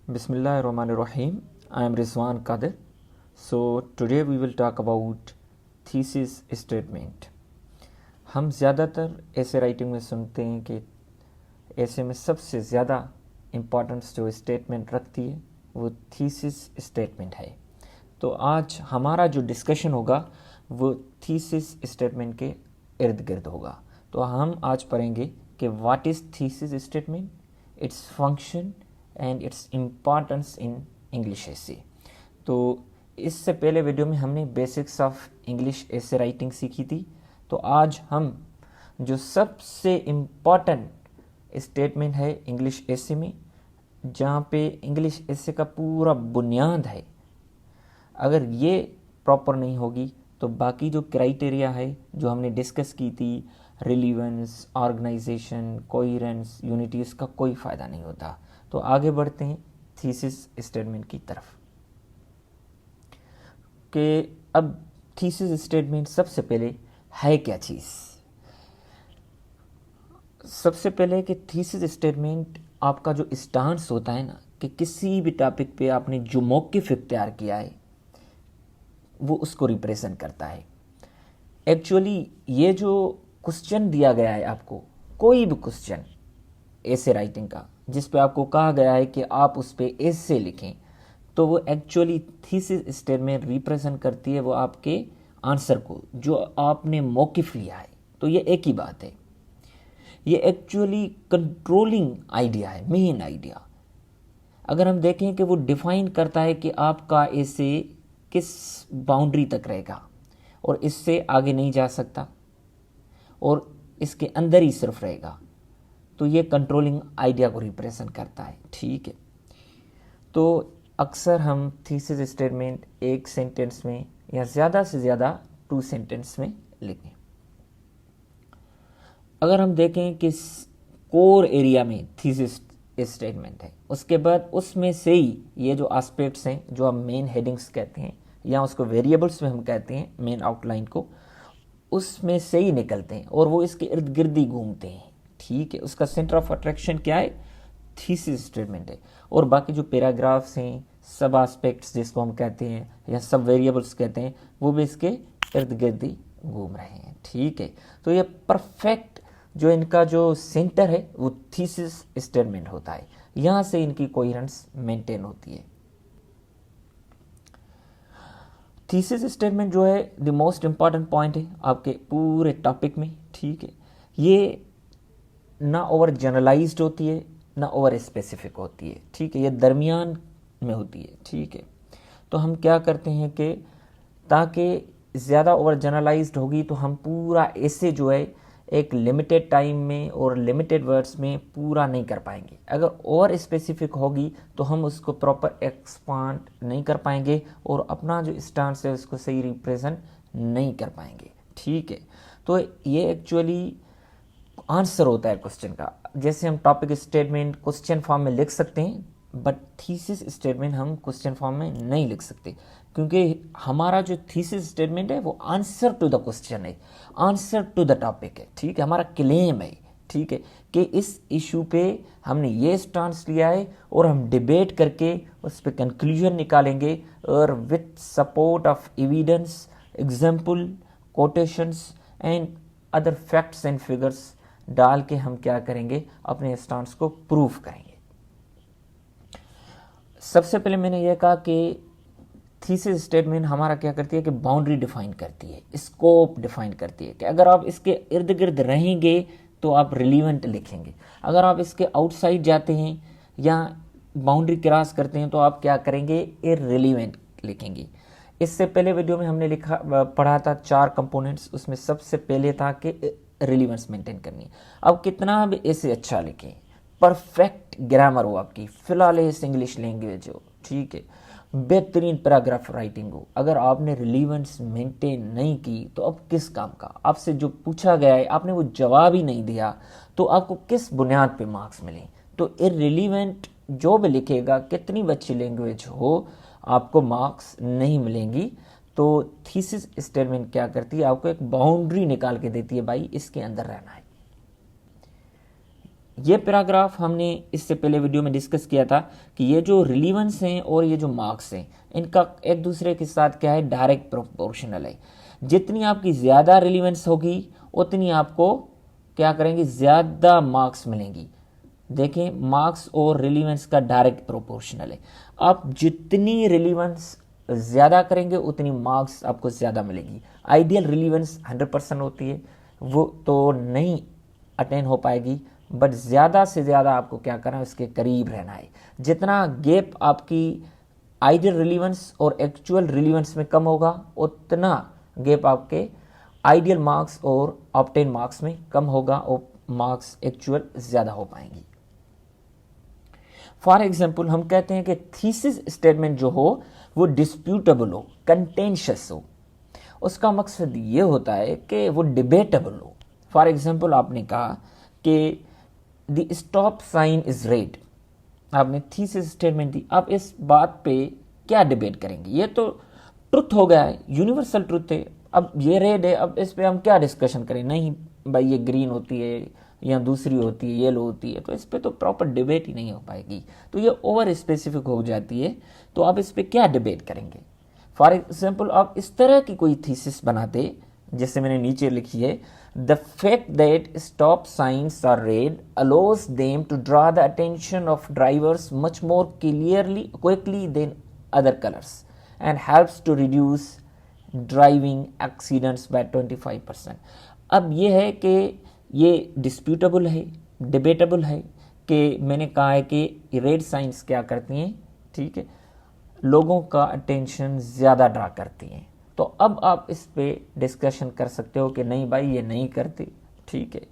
Bismillahirrahmanirrahim. I am Rizwan Kadir. So today we will talk about thesis statement. हम ज़्यादातर ऐसे writing में सुनते हैं कि ऐसे में सबसे ज़्यादा इम्पोर्टेंस जो स्टेटमेंट रखती है वो थीसिस स्टेटमेंट है। तो आज हमारा जो डिस्कशन होगा वो थीसिस स्टेटमेंट के इर्द गिर्द होगा। तो हम आज पढ़ेंगे कि what is thesis statement, its function and its importance in English essay. तो इससे पहले वीडियो में हमने basics of English essay writing सीखी थी। तो आज हम जो सबसे इम्पॉर्टेंट स्टेटमेंट है इंग्लिश एसे में, जहाँ पे इंग्लिश एसे का पूरा बुनियाद है, अगर ये प्रॉपर नहीं होगी तो बाकी जो क्राइटेरिया है जो हमने डिस्कस की थी, रिलीवेंस, ऑर्गेनाइजेशन, कोहेरेंस, यूनिटी, इसका कोई फ़ायदा नहीं होता। तो आगे बढ़ते हैं थीसिस स्टेटमेंट की तरफ कि अब थीसिस स्टेटमेंट सबसे पहले है क्या चीज़। सबसे पहले कि थीसिस स्टेटमेंट आपका जो स्टांस होता है ना, कि किसी भी टॉपिक पे आपने जो मौक़िफ़ इख्तियार किया है वो उसको रिप्रेजेंट करता है। एक्चुअली ये जो क्वेश्चन दिया गया है आपको, कोई भी क्वेश्चन ऐसे राइटिंग का जिस पे आपको कहा गया है कि आप उस पे ऐसे लिखें, तो वो एक्चुअली थीसिस स्टेटमेंट रिप्रेजेंट करती है वो आपके आंसर को जो आपने मौक़िफ़ लिया है। तो ये एक ही बात है, ये एक्चुअली कंट्रोलिंग आइडिया है, मेन आइडिया। अगर हम देखें कि वो डिफाइन करता है कि आपका ऐसे किस बाउंड्री तक रहेगा और इससे आगे नहीं जा सकता और इसके अंदर ही सिर्फ रहेगा, तो ये कंट्रोलिंग आइडिया को रिप्रेजेंट करता है। ठीक है, तो अक्सर हम थीसिस स्टेटमेंट एक सेंटेंस में या ज़्यादा से ज़्यादा 2 सेंटेंस में लिखें। अगर हम देखें कि कोर एरिया में थीसिस स्टेटमेंट है, उसके बाद उसमें से ही ये जो एस्पेक्ट्स हैं जो हम मेन हेडिंग्स कहते हैं या उसको वेरिएबल्स में हम कहते हैं, मेन आउटलाइन को, उसमें से ही निकलते हैं और वो इसके इर्द गिर्द ही घूमते हैं। ठीक है, उसका सेंटर ऑफ अट्रैक्शन क्या है? थीसिस स्टेटमेंट है। और बाकी जो पैराग्राफ्स हैं, सब एस्पेक्ट्स जिसको हम कहते हैं या सब वेरिएबल्स कहते हैं, वो भी इसके इर्द गिर्द ही घूम रहे हैं। ठीक है, तो ये परफेक्ट जो इनका जो सेंटर है वो थीसिस स्टेटमेंट होता है। यहाँ से इनकी कोहेरेंस मेंटेन होती है। थीसिस स्टेटमेंट जो है द मोस्ट इम्पॉर्टेंट पॉइंट है आपके पूरे टॉपिक में। ठीक है, ये ना ओवर जनरलाइज्ड होती है ना ओवर स्पेसिफिक होती है। ठीक है, ये दरमियान में होती है। ठीक है, तो हम क्या करते हैं कि ताकि ज़्यादा ओवर जनरलाइज्ड होगी तो हम पूरा ऐसे जो है एक लिमिटेड टाइम में और लिमिटेड वर्ड्स में पूरा नहीं कर पाएंगे। अगर और स्पेसिफिक होगी तो हम उसको प्रॉपर एक्सपांड नहीं कर पाएंगे और अपना जो स्टांस है उसको सही रिप्रेजेंट नहीं कर पाएंगे। ठीक है, तो ये एक्चुअली आंसर होता है क्वेश्चन का। जैसे हम टॉपिक स्टेटमेंट क्वेश्चन फॉर्म में लिख सकते हैं, बट थीसिस स्टेटमेंट हम क्वेश्चन फॉर्म में नहीं लिख सकते, क्योंकि हमारा जो थीसिस स्टेटमेंट है वो आंसर टू द क्वेश्चन है, आंसर टू द टॉपिक है। ठीक है, हमारा क्लेम है। ठीक है, कि इस इशू पे हमने ये स्टांस लिया है और हम डिबेट करके उस पर कंक्लूजन निकालेंगे और with support of evidence, example, quotations and other facts and figures डाल के हम क्या करेंगे, अपने स्टांस को प्रूव करेंगे। सबसे पहले मैंने यह कहा कि थीसिस स्टेटमेंट हमारा क्या करती है कि बाउंड्री डिफाइन करती है, स्कोप डिफाइन करती है कि अगर आप इसके इर्द गिर्द रहेंगे तो आप रिलीवेंट लिखेंगे, अगर आप इसके आउटसाइड जाते हैं या बाउंड्री क्रॉस करते हैं तो आप क्या करेंगे, इररिलेवेंट लिखेंगे। इससे पहले वीडियो में हमने पढ़ा था 4 कंपोनेंट्स, उसमें सबसे पहले था कि रिलीवेंस मेंटेन करनी है। अब कितना भी ऐसे अच्छा लिखें, परफेक्ट ग्रामर हो आपकी, फिलहालेस इंग्लिश लैंग्वेज हो, ठीक है, बेहतरीन पैराग्राफ राइटिंग हो, अगर आपने रिलीवेंस मेंटेन नहीं की तो अब किस काम का? आपसे जो पूछा गया है आपने वो जवाब ही नहीं दिया, तो आपको किस बुनियाद पे मार्क्स मिले? तो इररिलेवेंट जो भी लिखेगा, कितनी भी अच्छी लैंग्वेज हो, आपको मार्क्स नहीं मिलेंगी। तो थीसिस स्टेटमेंट क्या करती है, आपको एक बाउंड्री निकाल के देती है, भाई इसके अंदर रहना है। ये पैराग्राफ हमने इससे पहले वीडियो में डिस्कस किया था कि ये जो रिलीवेंस हैं और ये जो मार्क्स हैं इनका एक दूसरे के साथ क्या है, डायरेक्ट प्रोपोर्शनल है। जितनी आपकी ज़्यादा रिलीवेंस होगी उतनी आपको क्या करेंगे, ज़्यादा मार्क्स मिलेंगी। देखें, मार्क्स और रिलीवेंस का डायरेक्ट प्रोपोर्शनल है। आप जितनी रिलीवेंस ज़्यादा करेंगे उतनी मार्क्स आपको ज़्यादा मिलेगी। आइडियल रिलीवेंस 100% होती है, वो तो नहीं अटेन हो पाएगी, बट ज़्यादा से ज़्यादा आपको क्या करना है, उसके करीब रहना है। जितना गैप आपकी आइडियल रिलीवेंस और एक्चुअल रिलीवेंस में कम होगा उतना गैप आपके आइडियल मार्क्स और ऑब्टेन मार्क्स में कम होगा और मार्क्स एक्चुअल ज़्यादा हो पाएंगी। फॉर एग्जाम्पल हम कहते हैं कि थीसिस स्टेटमेंट जो हो वो डिस्प्यूटेबल हो, कंटेंशियस हो। उसका मकसद ये होता है कि वो डिबेटेबल हो। फॉर एग्जाम्पल आपने कहा कि the stop sign is red, आपने थीसिस स्टेटमेंट दी। आप इस बात पे क्या डिबेट करेंगे? ये तो ट्रुथ हो गया है, यूनिवर्सल ट्रुथ है। अब ये रेड है, अब इस पे हम क्या डिस्कशन करें? नहीं भाई, ये ग्रीन होती है या दूसरी होती है, येलो होती है, तो इस पे तो प्रॉपर डिबेट ही नहीं हो पाएगी। तो ये ओवर स्पेसिफिक हो जाती है, तो आप इस पे क्या डिबेट करेंगे? फॉर एग्जाम्पल आप इस तरह की कोई थीसिस बनाते, जैसे मैंने नीचे लिखी है, the fact that stop signs are red allows them to draw the attention of drivers much more quickly than other colours and helps to reduce driving accidents by 25%। अब ये है कि ये डिस्प्यूटेबल है, डिबेटेबल है कि मैंने कहा है कि रेड साइंस क्या करती हैं, ठीक है, लोगों का अटेंशन ज़्यादा ड्रा करती हैं। तो अब आप इस पे डिस्कशन कर सकते हो कि नहीं भाई ये नहीं करती, ठीक है,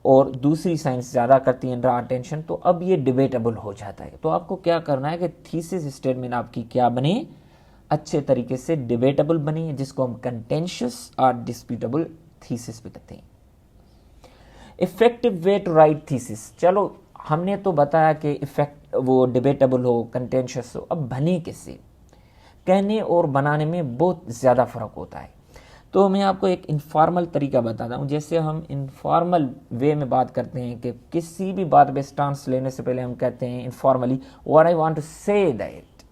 और दूसरी साइंस ज़्यादा करती है ड्रा अटेंशन, तो अब ये डिबेटेबल हो जाता है। तो आपको क्या करना है कि थीसिस स्टेटमेंट आपकी क्या बने, अच्छे तरीके से डिबेटेबल बनी, जिसको हम कंटेंशियस और डिस्प्यूटेबल थीसिस भी कहते हैं। Effective way to write thesis, चलो हमने तो बताया कि इफेक्ट वो डिबेटेबल हो, कंटेंशियस हो। अब बने किससे? कहने और बनाने में बहुत ज़्यादा फ़र्क होता है। तो मैं आपको एक इनफॉर्मल तरीका बताता हूँ। जैसे हम इनफॉर्मल वे में बात करते हैं कि किसी भी बात पे स्टांस लेने से पहले हम कहते हैं informally, what I want to say that.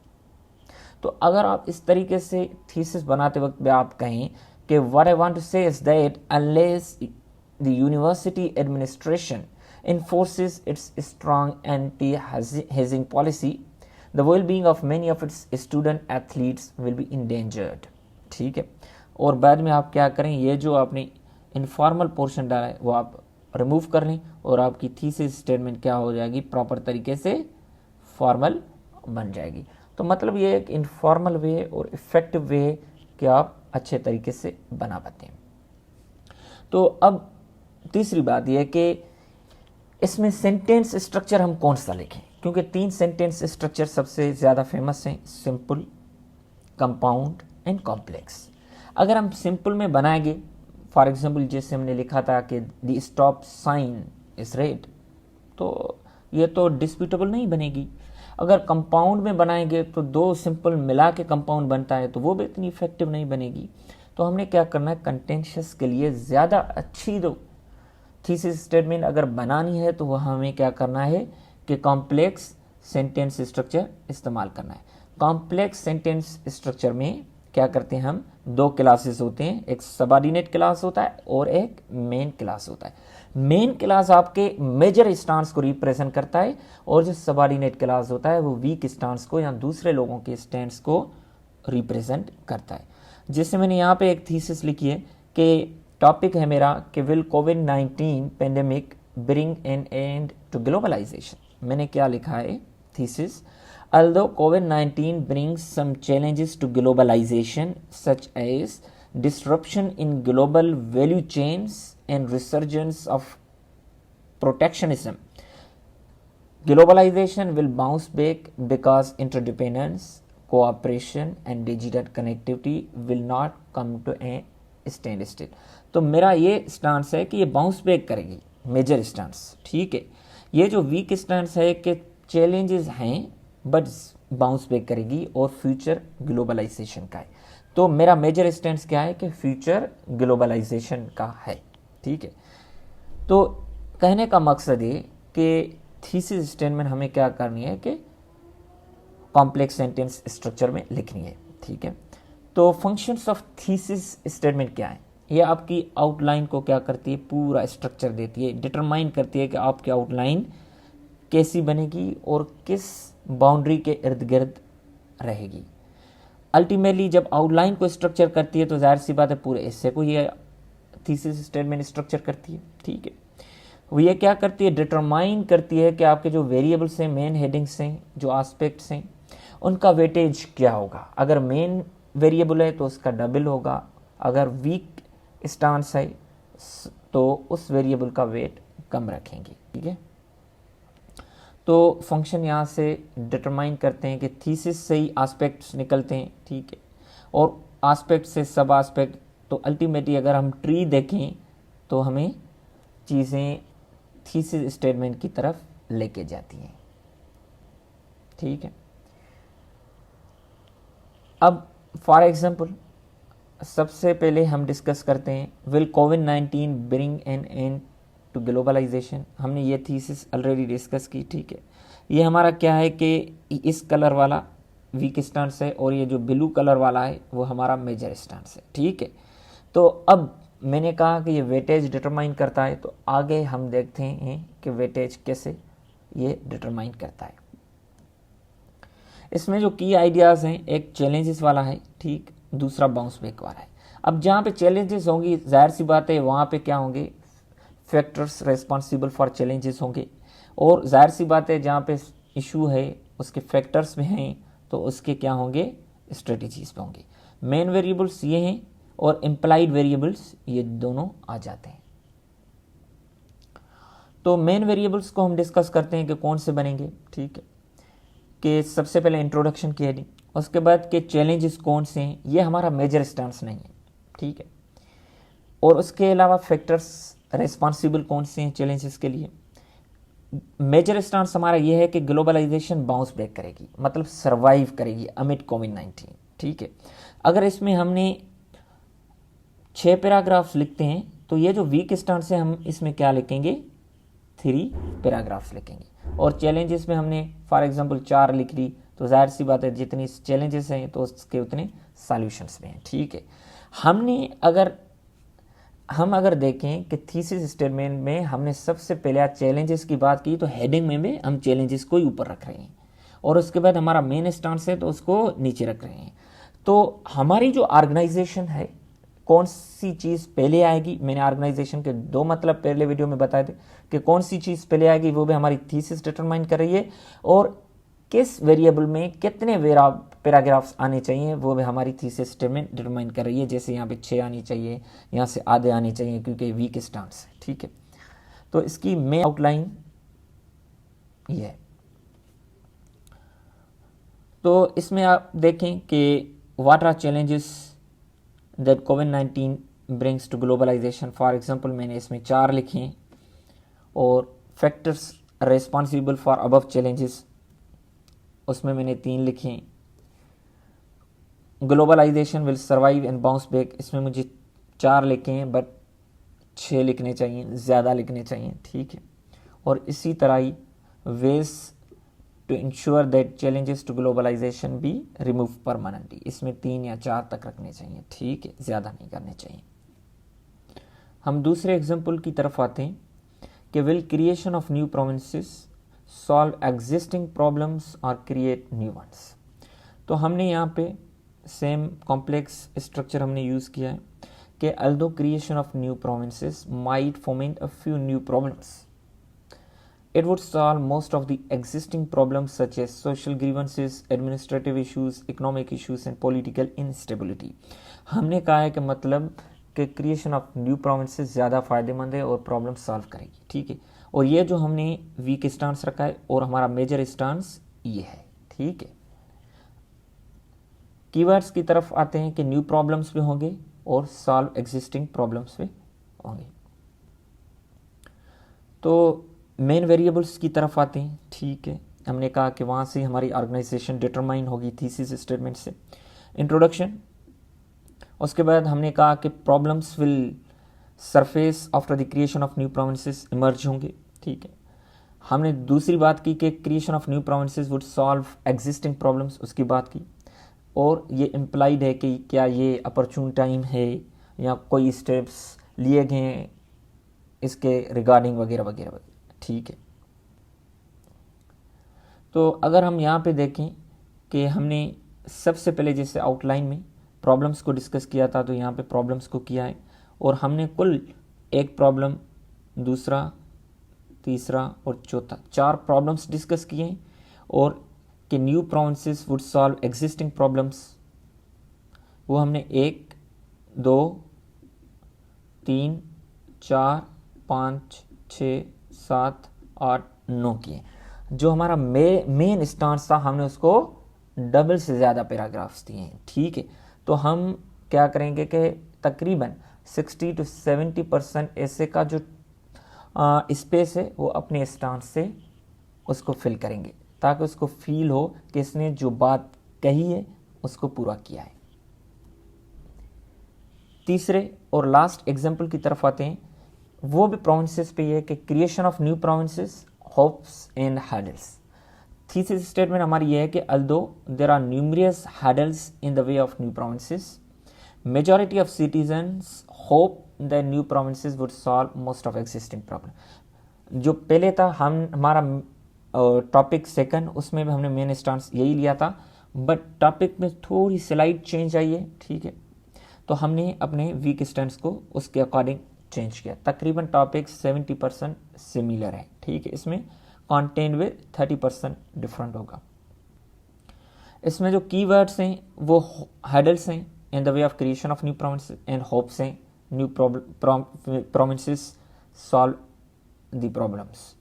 तो अगर आप इस तरीके से थीसिस बनाते वक्त भी आप कहें कि व्हाट आई वांट टू से is that unless the university administration enforces its strong anti-hazing policy, the well-being of many of its student athletes will be endangered। ठीक है, और बाद में आप क्या करें, ये जो आपने इनफॉर्मल पोर्शन डाला है वो आप रिमूव कर लें और आपकी थीसिस स्टेटमेंट क्या हो जाएगी, प्रॉपर तरीके से फॉर्मल बन जाएगी। तो मतलब ये एक इनफॉर्मल वे और इफेक्टिव वे कि आप अच्छे तरीके से बना पाते हैं। तो अब तीसरी बात यह कि इसमें सेंटेंस स्ट्रक्चर हम कौन सा लिखें, क्योंकि 3 सेंटेंस स्ट्रक्चर सबसे ज़्यादा फेमस हैं, सिंपल, कंपाउंड एंड कॉम्प्लेक्स। अगर हम सिंपल में बनाएंगे, फॉर एग्जांपल जैसे हमने लिखा था कि the stop sign is red, तो ये तो डिस्प्यूटेबल नहीं बनेगी। अगर कंपाउंड में बनाएंगे तो 2 सिंपल मिला के कंपाउंड बनता है, तो वो भी इतनी इफेक्टिव नहीं बनेगी। तो हमने क्या करना है, कंटेंशियस के लिए ज़्यादा अच्छी दो थीसिस स्टेटमेंट अगर बनानी है तो वह हमें क्या करना है कि कॉम्प्लेक्स सेंटेंस स्ट्रक्चर इस्तेमाल करना है। कॉम्प्लेक्स सेंटेंस स्ट्रक्चर में क्या करते हैं हम, 2 क्लासेस होते हैं, एक सबऑर्डिनेट क्लास होता है और एक मेन क्लास होता है। मेन क्लास आपके मेजर स्टांस को रिप्रेजेंट करता है और जो सबऑर्डिनेट क्लास होता है वो वीक स्टांस को या दूसरे लोगों के स्टैंड्स को रिप्रेजेंट करता है। जैसे मैंने यहाँ पे एक थीसिस लिखी है कि टॉपिक है मेरा कि विल कोविड-19 pandemic bring an end to globalisation. मैंने क्या लिखा है thesis, although COVID-19 brings some challenges to globalization such as disruption in global value chains and resurgence of protectionism, globalization will bounce back because interdependence, cooperation and digital connectivity will not come to a stand still. तो मेरा ये stance है कि ये bounce back करेगी, major stance, ठीक है। ये जो वीक स्टांस है कि चैलेंजेस हैं बट बाउंस बैक करेगी और फ्यूचर ग्लोबलाइजेशन का है। तो मेरा मेजर स्टांस क्या है कि फ्यूचर ग्लोबलाइजेशन का है, ठीक है। तो कहने का मकसद ये कि थीसिस स्टेटमेंट हमें क्या करनी है कि कॉम्प्लेक्स सेंटेंस स्ट्रक्चर में लिखनी है, ठीक है। तो फंक्शंस ऑफ थीसिस स्टेटमेंट क्या है? ये आपकी आउटलाइन को क्या करती है, पूरा स्ट्रक्चर देती है, डिटरमाइन करती है कि आपकी आउटलाइन कैसी बनेगी और किस बाउंड्री के इर्द गिर्द रहेगी। अल्टीमेटली जब आउटलाइन को स्ट्रक्चर करती है तो जाहिर सी बात है पूरे हिस्से को ये थीसिस स्टेटमेंट स्ट्रक्चर करती है, ठीक है। वो ये क्या करती है, डिटरमाइन करती है कि आपके जो वेरिएबल्स हैं, मेन हेडिंग्स हैं, जो एस्पेक्ट्स हैं, उनका वेटेज क्या होगा। अगर मेन वेरिएबल है तो उसका डबल होगा, अगर वीक स्टांस है तो उस वेरिएबल का वेट कम रखेंगे, ठीक है। तो फंक्शन यहाँ से डिटरमाइन करते हैं कि थीसिस से ही एस्पेक्ट्स निकलते हैं, ठीक है, और एस्पेक्ट से सब एस्पेक्ट। तो अल्टीमेटली अगर हम ट्री देखें तो हमें चीज़ें थीसिस स्टेटमेंट की तरफ लेके जाती हैं, ठीक है। अब फॉर एग्जांपल सबसे पहले हम डिस्कस करते हैं, विल कोविड-19 bring an end to globalisation. हमने ये थीसिस ऑलरेडी डिस्कस की, ठीक है। ये हमारा क्या है कि इस कलर वाला वीक स्टांस है और ये जो ब्लू कलर वाला है वो हमारा मेजर स्टांस है, ठीक है। तो अब मैंने कहा कि ये वेटेज डिटरमाइन करता है, तो आगे हम देखते हैं कि वेटेज कैसे ये डिटरमाइन करता है। इसमें जो की आइडियाज़ हैं, एक चैलेंजेस वाला है, ठीक, दूसरा बाउंस बैक वाला है। अब जहाँ पे चैलेंजेस होंगी जाहिर सी बात है वहाँ पे क्या होंगे, फैक्टर्स रेस्पॉन्सिबल फॉर चैलेंजेस होंगे, और जाहिर सी बात है जहाँ पे इशू है उसके फैक्टर्स में हैं तो उसके क्या होंगे, स्ट्रेटजीज पे होंगे। मेन वेरिएबल्स ये हैं और इम्प्लाइड वेरिएबल्स ये दोनों आ जाते हैं। तो मेन वेरिएबल्स को हम डिस्कस करते हैं कि कौन से बनेंगे, ठीक है। कि सबसे पहले इंट्रोडक्शन की हेडिंग, उसके बाद के चैलेंजेस कौन से हैं, ये हमारा मेजर स्टांस नहीं है, ठीक है। और उसके अलावा फैक्टर्स रेस्पॉन्सिबल कौन से हैं चैलेंजेस के लिए। मेजर स्टांस हमारा ये है कि ग्लोबलाइजेशन बाउंस बैक करेगी, मतलब सर्वाइव करेगी अमिड कोविड-19, ठीक है। अगर इसमें हमने 6 पैराग्राफ्स लिखते हैं तो ये जो वीक स्टांस है हम इसमें क्या लिखेंगे, 3 पैराग्राफ्स लिखेंगे। और चैलेंजेस में हमने फॉर एग्जांपल 4 लिख ली, तो जाहिर सी बात है जितनी चैलेंजेस हैं तो उसके उतने सॉल्यूशंस में हैं, ठीक है। हम अगर देखें कि थीसिस स्टेटमेंट में हमने सबसे पहले चैलेंजेस की बात की, तो हेडिंग में भी हम चैलेंजेस को ही ऊपर रख रहे हैं और उसके बाद हमारा मेन स्टांस है तो उसको नीचे रख रहे हैं। तो हमारी जो ऑर्गेनाइजेशन है, कौन सी चीज़ पहले आएगी, मैंने ऑर्गेनाइजेशन के 2 मतलब पहले वीडियो में बताए थे कि कौन सी चीज़ पहले आएगी, वो भी हमारी थीसिस डिटरमाइन कर रही है, और किस वेरिएबल में कितने पैराग्राफ्स आने चाहिए वो भी हमारी थीसिस स्टेटमेंट डिटरमाइन कर रही है। जैसे यहाँ पे 6 आनी चाहिए, यहाँ से आधे आने चाहिए क्योंकि वीक स्टांस है, ठीक है। तो इसकी मेन आउटलाइन ये है। तो इसमें आप देखें कि व्हाट आर चैलेंजेस दैट कोविड-19 brings to globalisation. For example मैंने इसमें 4 लिखे हैं, और factors responsible for above challenges उसमें मैंने 3 लिखे हैं। Globalisation will survive and bounce back, इसमें मुझे 4 लिखे हैं बट 6 लिखने चाहिए, ज़्यादा लिखने चाहिए, ठीक है। और इसी तरह ही ways to ensure that challenges to globalisation be remove permanently, इसमें 3 या 4 तक रखने चाहिए, ठीक है, ज़्यादा नहीं करने चाहिए। हम दूसरे एग्जाम्पल की तरफ आते हैं कि will creation of new provinces solve existing problems और क्रिएट न्यू वंस। तो हमने यहाँ पे सेम कॉम्प्लेक्स स्ट्रक्चर हमने यूज़ किया है कि although creation of new provinces might foment a few new problems, it would solve most of the existing problems such as social grievances, administrative issues, economic issues and political instability। हमने कहा है कि मतलब कि creation of new provinces ज़्यादा फ़ायदेमंद है और प्रॉब्लम सॉल्व करेगी, ठीक है। और ये जो हमने वीक स्टांस रखा है और हमारा मेजर स्टांस ये है, ठीक है। कीवर्ड्स की तरफ आते हैं कि न्यू प्रॉब्लम्स भी होंगे और सॉल्व एग्जिस्टिंग प्रॉब्लम्स भी होंगे। तो मेन वेरिएबल्स की तरफ आते हैं, ठीक है। हमने कहा कि वहाँ से हमारी ऑर्गेनाइजेशन डिटरमाइन होगी थीसिस स्टेटमेंट से। इंट्रोडक्शन, उसके बाद हमने कहा कि problems will surface after the creation of new provinces emerge होंगे, ठीक है। हमने दूसरी बात की कि creation of new provinces would solve existing problems, उसकी बात की। और ये इम्प्लाइड है कि क्या ये अपॉर्चुन टाइम है या कोई स्टेप्स लिए गए हैं इसके रिगार्डिंग वगैरह वगैरह वगैरह, ठीक है। तो अगर हम यहाँ पे देखें कि हमने सबसे पहले जैसे आउटलाइन में प्रॉब्लम्स को डिस्कस किया था, तो यहाँ पे प्रॉब्लम्स को किया है और हमने कुल एक प्रॉब्लम, दूसरा, तीसरा और चौथा, 4 प्रॉब्लम्स डिस्कस किए हैं। और कि new provinces would solve existing problems, वो हमने 1, 2, 3, 4, 5, 6, 7, 8, 9 किए। जो हमारा मेन स्टांस था हमने उसको डबल से ज़्यादा पैराग्राफ्स दिए हैं, ठीक है। तो हम क्या करेंगे कि तकरीबन 60 to 70% ऐसे का जो स्पेस है वो अपने स्टांस से उसको फिल करेंगे, ताकि उसको फील हो कि इसने जो बात कही है उसको पूरा किया है। तीसरे और लास्ट एग्जाम्पल की तरफ आते हैं। वो भी प्रोविंसेस पे है कि creation of new provinces, hopes and hurdles. Thesis statement हमारी ये है कि although there are numerous hurdles in the way of new provinces, majority of citizens hope that new provinces would solve most of existing problem. जो पहले था हमारा topic second, उसमें भी हमने मेन स्टांस यही लिया था, बट टॉपिक में थोड़ी स्लाइड चेंज आई है, ठीक है। तो हमने अपने वीक स्टैंड्स को उसके अकॉर्डिंग चेंज किया। तकरीबन टॉपिक 70% सिमिलर है, ठीक है। इसमें कंटेंट विद 30% डिफरेंट होगा। इसमें जो कीवर्ड्स हैं वो हर्डल्स हैं, in the way of creation of new provinces, and hopes हैं, new provinces solve the problems.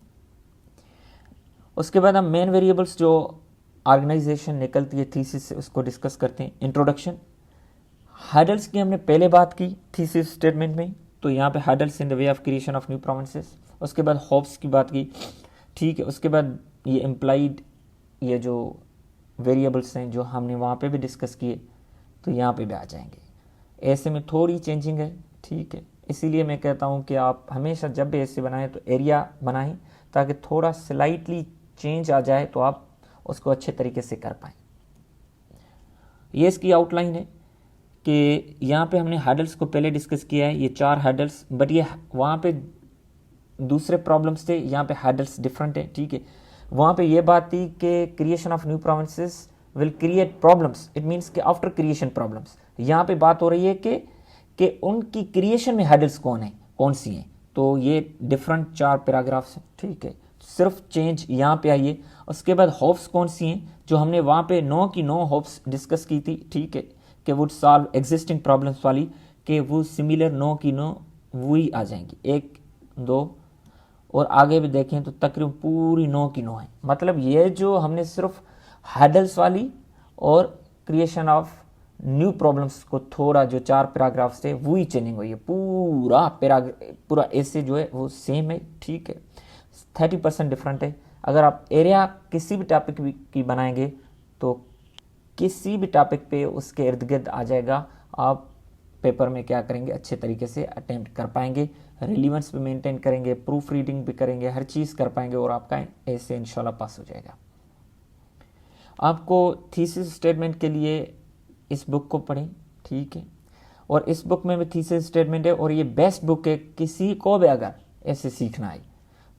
उसके बाद हम मेन वेरिएबल्स जो ऑर्गेनाइजेशन निकलती है थीसिस से उसको डिस्कस करते हैं। इंट्रोडक्शन, हर्डल्स की हमने पहले बात की थीसिस स्टेटमेंट में, तो यहाँ पे hurdles in the way of creation of new provinces. उसके बाद होप्स की बात की, ठीक है। उसके बाद ये इम्प्लाइड, ये जो वेरिएबल्स हैं जो हमने वहाँ पे भी डिस्कस किए, तो यहाँ पे भी आ जाएंगे। ऐसे में थोड़ी चेंजिंग है, ठीक है। इसीलिए मैं कहता हूँ कि आप हमेशा जब भी ऐसे बनाएं तो एरिया बनाएं, ताकि थोड़ा स्लाइटली चेंज आ जाए तो आप उसको अच्छे तरीके से कर पाएँ। ये इसकी आउटलाइन है कि यहाँ पे हमने हर्डल्स को पहले डिस्कस किया है, ये 4 हर्डल्स, बट ये वहाँ पे दूसरे प्रॉब्लम्स थे, यहाँ पे हर्डल्स डिफरेंट है, ठीक है। वहाँ पे ये बात थी कि creation of new provinces will create problems, it means कि आफ्टर क्रिएशन प्रॉब्लम्स। यहाँ पे बात हो रही है कि उनकी क्रिएशन में हर्डल्स कौन सी हैं, तो ये डिफरेंट 4 पैराग्राफ्स हैं, ठीक है। सिर्फ चेंज यहाँ पे आई है। उसके बाद होप्स कौन सी हैं, जो हमने वहाँ पे 9 की 9 होप्स डिस्कस की थी, ठीक है, कि वुड सॉल्व एग्जिस्टिंग प्रॉब्लम्स वाली, कि वो सिमिलर 9 की 9 वही आ जाएंगी, 1, 2 और आगे भी देखें तो तकरीबन पूरी 9 की 9 है। मतलब ये जो हमने सिर्फ हर्डल्स वाली और क्रिएशन ऑफ न्यू प्रॉब्लम्स को थोड़ा जो 4 पैराग्राफ्स थे वही चेंजिंग हुई है, पूरा ऐसे जो है वो सेम है, ठीक है। 30% डिफरेंट है। अगर आप एरिया किसी भी टॉपिक की बनाएंगे तो किसी भी टॉपिक पे उसके इर्द गिर्द आ जाएगा, आप पेपर में क्या करेंगे, अच्छे तरीके से अटेम्प्ट कर पाएंगे, रिलीवेंस भी मेंटेन करेंगे, प्रूफ रीडिंग भी करेंगे, हर चीज़ कर पाएंगे और आपका ऐसे इंशाल्लाह पास हो जाएगा। आपको थीसिस स्टेटमेंट के लिए इस बुक को पढ़ें, ठीक है। और इस बुक में भी थीसिस स्टेटमेंट है और ये बेस्ट बुक है किसी को भी अगर ऐसे सीखना है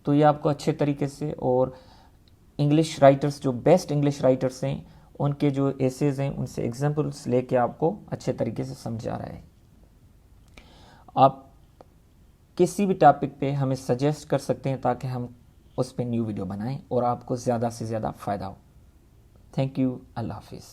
तो ये आपको अच्छे तरीके से, और इंग्लिश राइटर्स जो बेस्ट इंग्लिश राइटर्स हैं उनके जो एसेज हैं उनसे एग्जाम्पल्स लेके आपको अच्छे तरीके से समझा रहा है। आप किसी भी टॉपिक पे हमें सजेस्ट कर सकते हैं ताकि हम उस पर न्यू वीडियो बनाएं और आपको ज़्यादा से ज़्यादा फ़ायदा हो। थैंक यू, अल्लाह हाफिज़।